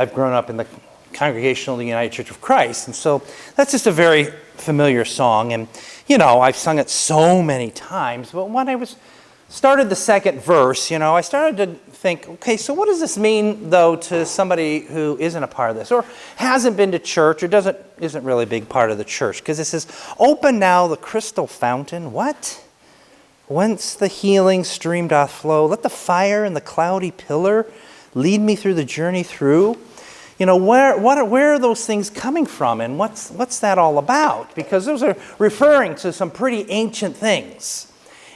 I've grown up in the Congregational of the United Church of Christ, and so that's just a very familiar song, and I've sung it so many times, but when I started the second verse, I started to think, okay, so what does this mean, though, to somebody who isn't a part of this, or hasn't been to church, or isn't really a big part of the church? Because it says, open now the crystal fountain, what? Whence the healing stream doth flow, let the fire and the cloudy pillar lead me through the journey through. Where are those things coming from, and what's that all about? Because those are referring to some pretty ancient things.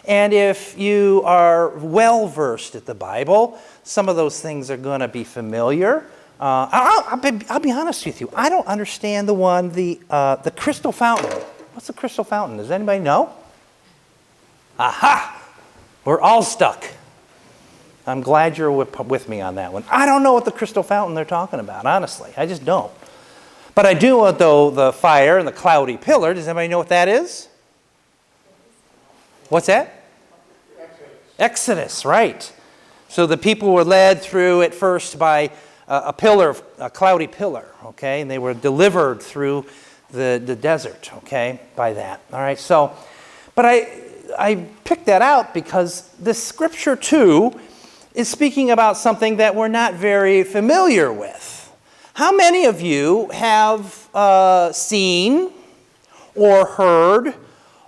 And if you are well-versed at the Bible, some of those things are going to be familiar. I'll be honest with you. I don't understand the crystal fountain. What's the crystal fountain? Does anybody know? Aha! We're all stuck. I'm glad you're with me on that one. I don't know what the crystal fountain they're talking about, honestly. I just don't. But I do know, though, the fire and the cloudy pillar. Does anybody know what that is? What's that? Exodus, right. So the people were led through at first by a cloudy pillar, okay? And they were delivered through the desert, okay, by that. All right, so, but I picked that out because the scripture, too, is speaking about something that we're not very familiar with. How many of you have seen or heard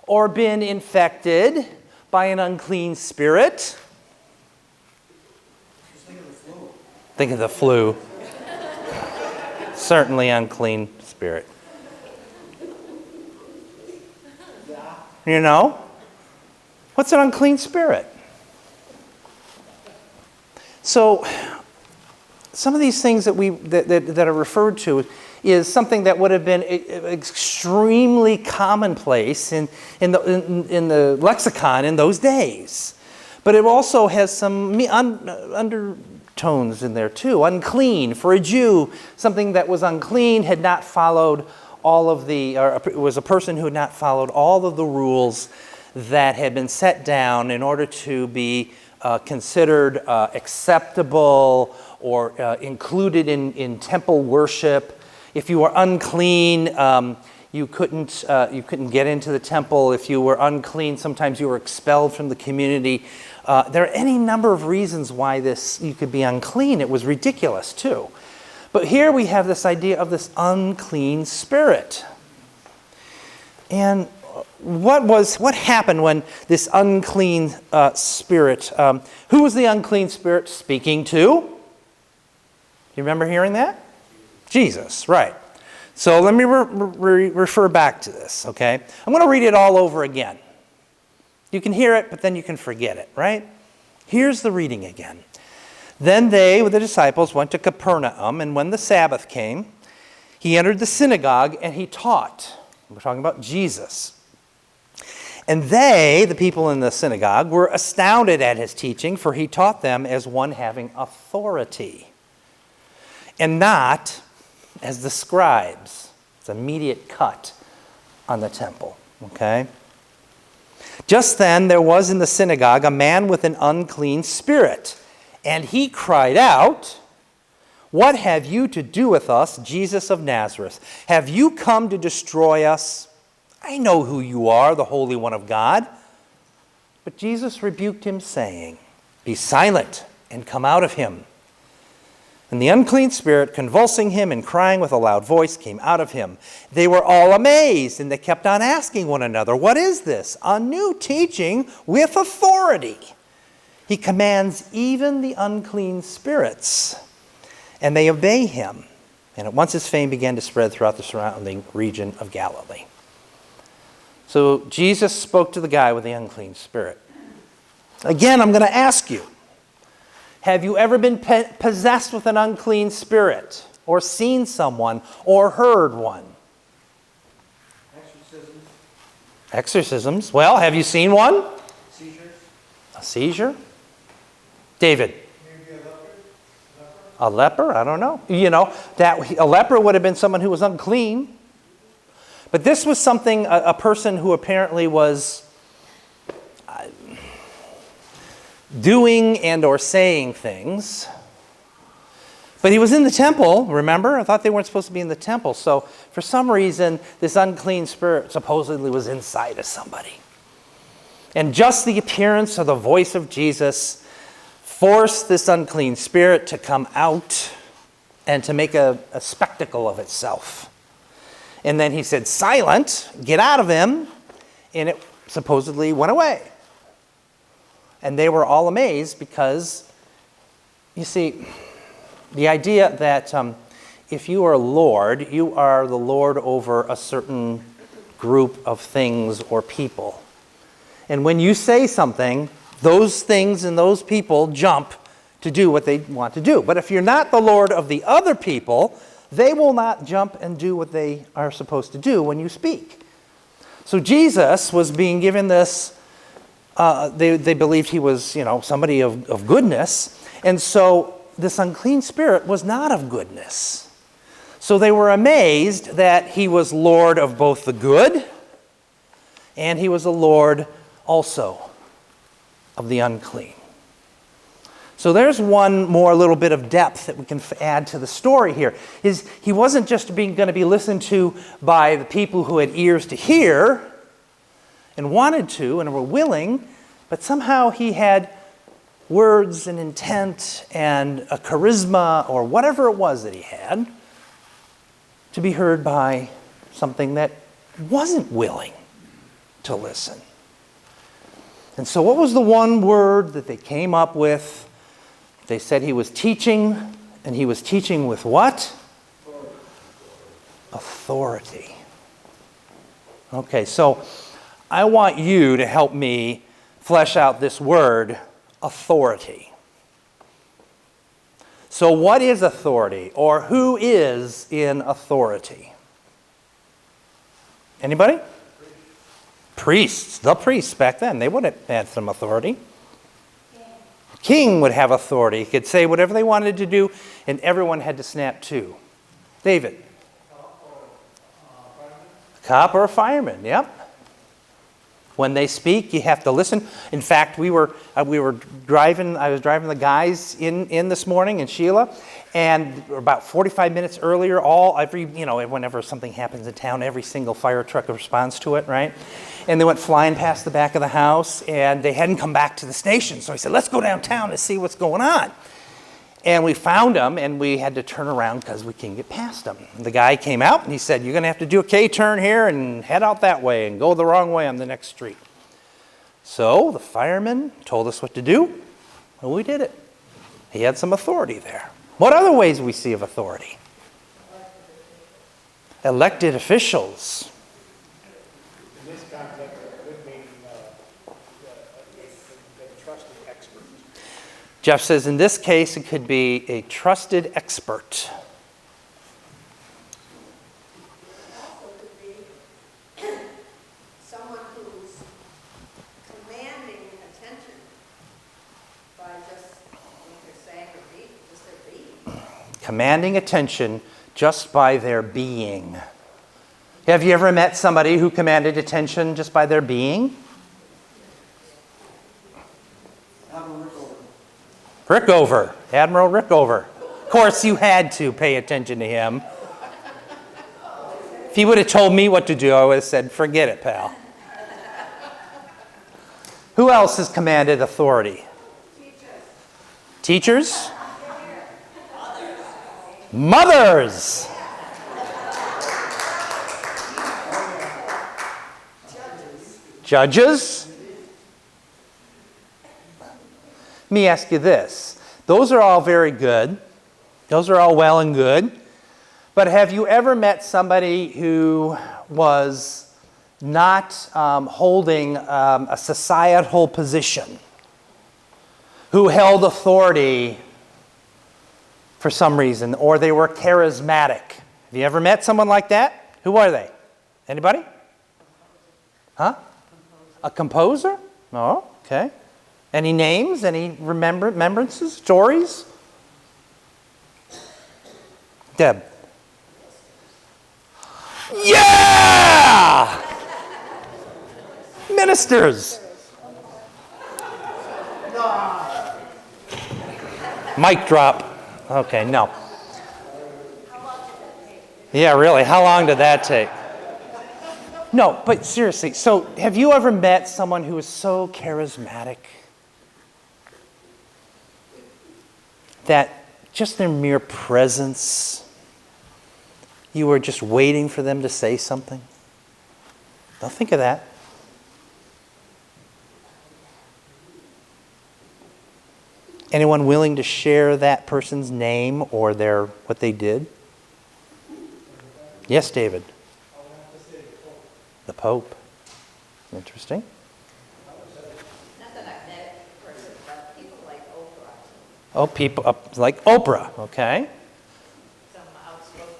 or been infected by an unclean spirit? Think of the flu. Certainly unclean spirit. What's an unclean spirit? So, some of these things that are referred to is something that would have been extremely commonplace in the lexicon in those days. But it also has some undertones in there too. Unclean. For a Jew, something that was unclean had not followed it was a person who had not followed all of the rules that had been set down in order to be considered acceptable or included in temple worship. If you were unclean, you couldn't get into the temple. If you were unclean, sometimes you were expelled from the community. There are any number of reasons why you could be unclean. It was ridiculous too. But here we have this idea of this unclean spirit. And what happened when this unclean spirit, who was the unclean spirit speaking to? You remember hearing that? Jesus, right. So let me refer back to this, okay? I'm going to read it all over again. You can hear it, but then you can forget it, right? Here's the reading again. Then they, with the disciples, went to Capernaum, and when the Sabbath came, he entered the synagogue and he taught. We're talking about Jesus. And they, the people in the synagogue, were astounded at his teaching, for he taught them as one having authority, and not as the scribes. It's an immediate cut on the temple, okay? Just then there was in the synagogue a man with an unclean spirit, and he cried out, "What have you to do with us, Jesus of Nazareth? Have you come to destroy us? I know who you are, the Holy One of God." But Jesus rebuked him, saying, "Be silent and come out of him." And the unclean spirit, convulsing him and crying with a loud voice, came out of him. They were all amazed, and they kept on asking one another, "What is this? A new teaching with authority. He commands even the unclean spirits, and they obey him." And at once his fame began to spread throughout the surrounding region of Galilee. So Jesus spoke to the guy with the unclean spirit. Again, I'm going to ask you, have you ever been possessed with an unclean spirit, or seen someone, or heard one? Exorcisms. Well, have you seen one? Seizures. A seizure? David? Maybe A leper? I don't know. A leper would have been someone who was unclean. But this was something, a person who apparently was doing and or saying things. But he was in the temple, remember? I thought they weren't supposed to be in the temple. So for some reason, this unclean spirit supposedly was inside of somebody. And just the appearance or the voice of Jesus forced this unclean spirit to come out and to make a spectacle of itself. And then he said, "Silent, get out of him," and it supposedly went away. And they were all amazed because, you see, the idea that if you are Lord, you are the Lord over a certain group of things or people. And when you say something, those things and those people jump to do what they want to do. But if you're not the Lord of the other people, they will not jump and do what they are supposed to do when you speak. So Jesus was being given this, they believed he was, somebody of goodness. And so this unclean spirit was not of goodness. So they were amazed that he was Lord of both the good and he was a Lord also of the unclean. So there's one more little bit of depth that we can add to the story here. He wasn't just going to be listened to by the people who had ears to hear and wanted to and were willing, but somehow he had words and intent and a charisma or whatever it was that he had to be heard by something that wasn't willing to listen. And so what was the one word that they came up with? They said he was teaching, and he was teaching with what? Authority. Okay, so I want you to help me flesh out this word, authority. So what is authority, or who is in authority? Anybody? Priests. The priests back then, they would have had some authority. King would have authority. He could say whatever they wanted to do, and everyone had to snap to. David? A cop or a fireman, yep. When they speak, you have to listen. In fact, we were driving. I was driving the guys in this morning in Sheila, and about 45 minutes earlier, whenever something happens in town, every single fire truck responds to it, right? And they went flying past the back of the house, and they hadn't come back to the station. So I said, "Let's go downtown and see what's going on." And we found them, and we had to turn around because we couldn't get past them. And the guy came out, and he said, "You're going to have to do a K-turn here and head out that way and go the wrong way on the next street." So the fireman told us what to do, and we did it. He had some authority there. What other ways we see of authority? Elected officials. In this context, it would mean a trusted expert. Jeff says in this case it could be a trusted expert. Also could be someone who's commanding attention by just what they're saying or just their being. Commanding attention just by their being. Have you ever met somebody who commanded attention just by their being? Rickover. Admiral Rickover. Of course, you had to pay attention to him. If he would have told me what to do, I would have said, "Forget it, pal." Who else has commanded authority? Teachers? Mothers. Judges. Let me ask you this. Those are all very good. Those are all well and good. But have you ever met somebody who was not holding a societal position, who held authority for some reason, or they were charismatic? Have you ever met someone like that? Who are they? Anybody? Huh? A composer? Oh, okay. Any names? Any remembrances? Stories? Deb? Yeah! Ministers. Mic drop. Okay, no. Yeah, really. How long did that take? No, but seriously, so have you ever met someone who is so charismatic that just their mere presence, you were just waiting for them to say something? Don't think of that. Anyone willing to share that person's name or what they did? Yes, David. The Pope. Interesting. Not that I've met a person, but people like Oprah, Oh, people like Oprah. Okay. some outspoken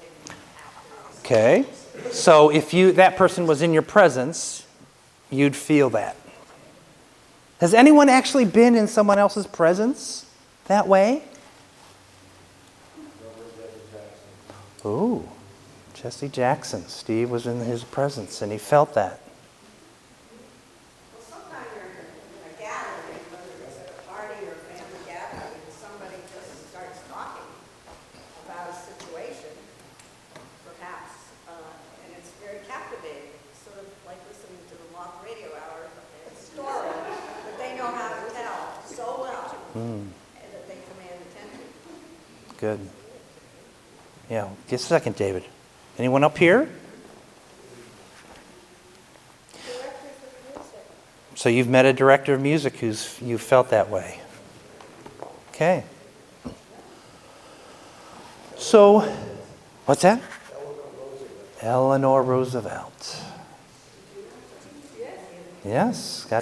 actors. Okay. So if that person was in your presence, you'd feel that. Has anyone actually been in someone else's presence that way? Ooh, Jesse Jackson. Steve was in his presence and he felt that. Well, sometimes you're in a gathering, whether it's at a party or a family gathering, and somebody just starts talking about a situation, perhaps, and it's very captivating, sort of like listening to the Moth Radio Hour, a story that they know how to tell so well, and that they command attention. Good. Yeah, just a second, David. Anyone up here? So you've met a director of music you felt that way. Okay. So, what's that? Eleanor Roosevelt. Yes,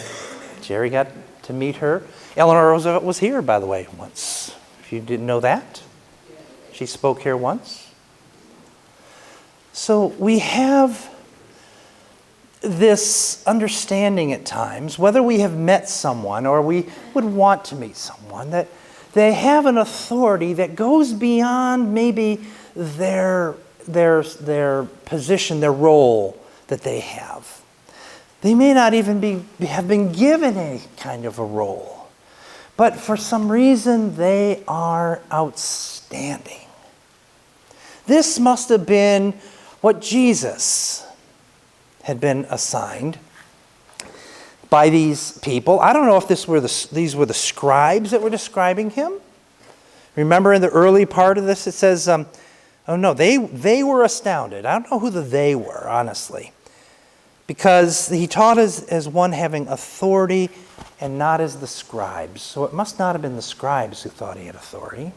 Jerry got to meet her. Eleanor Roosevelt was here, by the way, once. If you didn't know that. She spoke here once. So we have this understanding at times, whether we have met someone or we would want to meet someone, that they have an authority that goes beyond maybe their position, their role that they have. They may not even have been given any kind of a role, but for some reason they are outstanding. This must have been what Jesus had been assigned by these people. I don't know if these were the scribes that were describing him. Remember in the early part of this it says, they were astounded. I don't know who the they were, honestly. Because he taught as one having authority and not as the scribes. So it must not have been the scribes who thought he had authority.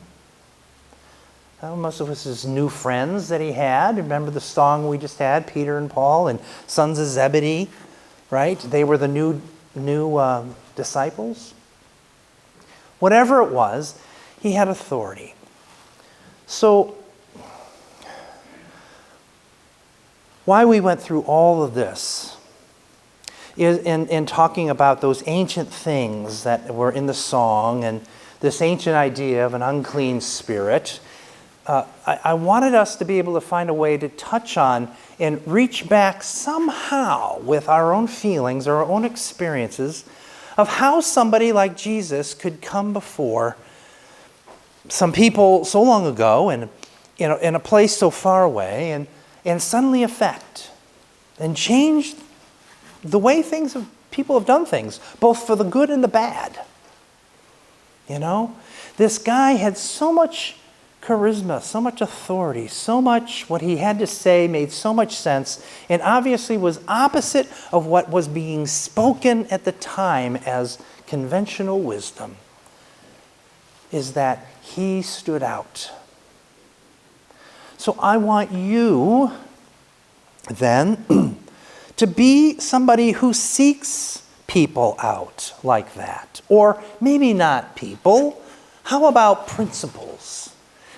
Most of us his new friends that he had. Remember the song we just had, Peter and Paul and sons of Zebedee, right? They were the new disciples. Whatever it was, he had authority. So, why we went through all of this is in talking about those ancient things that were in the song and this ancient idea of an unclean spirit. I wanted us to be able to find a way to touch on and reach back somehow with our own feelings, our own experiences of how somebody like Jesus could come before some people so long ago and in a place so far away and suddenly affect and change the way people have done things, both for the good and the bad. This guy had so much charisma, so much authority, so much what he had to say made so much sense, and obviously was opposite of what was being spoken at the time as conventional wisdom, is that he stood out. So I want you then to be somebody who seeks people out like that. Or maybe not people. How about principles?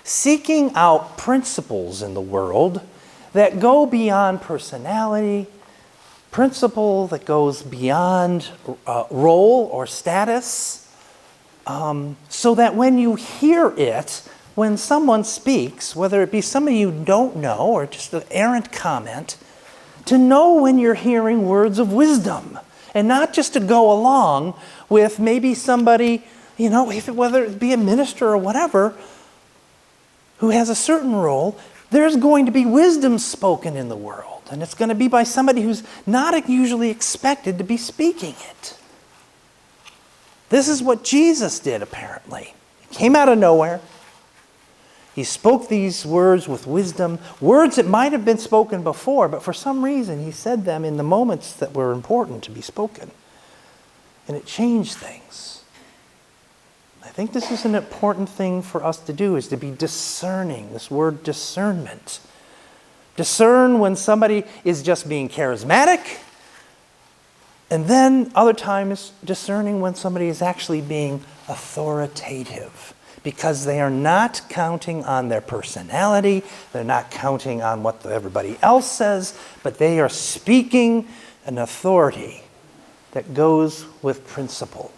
Seeking out principles in the world that go beyond personality, principle that goes beyond role or status, so that when you hear it, when someone speaks, whether it be somebody you don't know or just an errant comment, to know when you're hearing words of wisdom and not just to go along with maybe somebody, whether it be a minister or whatever, who has a certain role, there's going to be wisdom spoken in the world. And it's going to be by somebody who's not usually expected to be speaking it. This is what Jesus did, apparently. He came out of nowhere. He spoke these words with wisdom, words that might have been spoken before, but for some reason he said them in the moments that were important to be spoken. And it changed things. I think this is an important thing for us to do, is to be discerning. This word discernment. Discern when somebody is just being charismatic, and then other times discerning when somebody is actually being authoritative, because they are not counting on their personality, they're not counting on what everybody else says, but they are speaking an authority that goes with principle.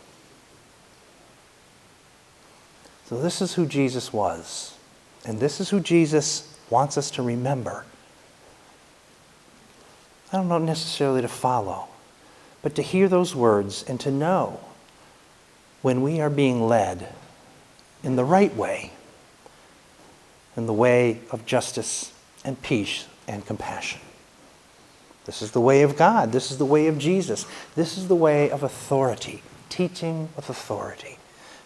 So this is who Jesus was, and this is who Jesus wants us to remember. I don't know necessarily to follow, but to hear those words and to know when we are being led in the right way, in the way of justice and peace and compassion. This is the way of God. This is the way of Jesus. This is the way of authority, teaching with authority.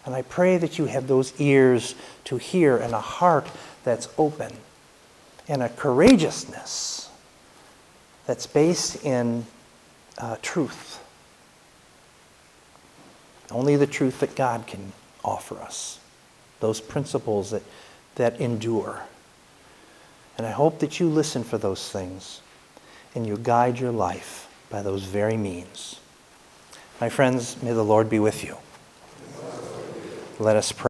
And I pray that you have those ears to hear and a heart that's open and a courageousness that's based in truth. Only the truth that God can offer us. Those principles that endure. And I hope that you listen for those things and you guide your life by those very means. My friends, may the Lord be with you. Let us pray.